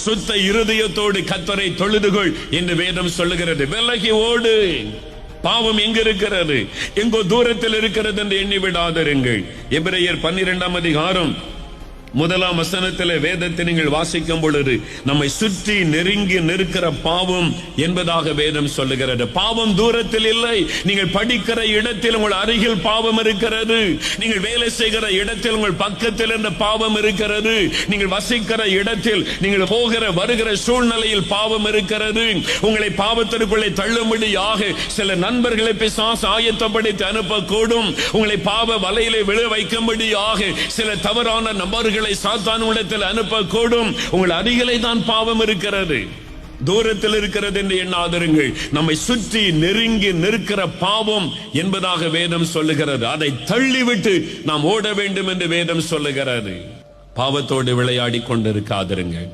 சுத்த இருதயத்தோடு கர்த்தரை தொழுதுகொள் என்று வேதம் சொல்லுகிறது. விலகி ஓடு. பாவம் எங்க இருக்கிறது? எங்கோ தூரத்தில் இருக்கிறது என்று எண்ணி விடாதிருங்கள். எபிரேயர் 12ஆம் அதிகாரம் 1ஆம் வசனத்திலே வேதத்தை நீங்கள் வாசிக்கும் பொழுது நம்மை சுற்றி நெருங்கி நிற்கிற பாவம் என்பதாக வேதம் சொல்லுகிறது. பாவம் தூரத்தில் இல்லை. நீங்கள் படிக்கிற இடத்தில் உங்கள் அருகில் பாவம் இருக்கிறது. நீங்கள் வேலை செய்கிற இடத்தில் உங்கள் பக்கத்தில் இந்த பாவம் இருக்கிறது. நீங்கள் வசிக்கிற இடத்தில் நீங்கள் போகிற வருகிற சூழ்நிலையில் பாவம் இருக்கிறது. உங்களை பாவத்திற்குள்ளே தள்ளும்படியாக சில நண்பர்களை பிசாசு ஆயத்தப்படுத்தி அனுப்பக்கூடும். உங்களை பாவ வலையிலே விழ வைக்கும்படியாக சில தவறான நபர்கள் சாத்தான் இடத்தில் அனுப்பக்கூடும். உங்கள் அருகிலே தான் பாவம் இருக்கிறது, தூரத்தில் இருக்கிறது என்று எண்ணாதிருங்கள். நம்மை சுற்றி நெருங்கி நிற்கிற பாவம் என்பதாக வேதம் சொல்லுகிறது. அதை தள்ளிவிட்டு நாம் ஓட வேண்டும் என்று வேதம் சொல்லுகிறது. பாவத்தோடு விளையாடி கொண்டிருக்காதிருங்கள்.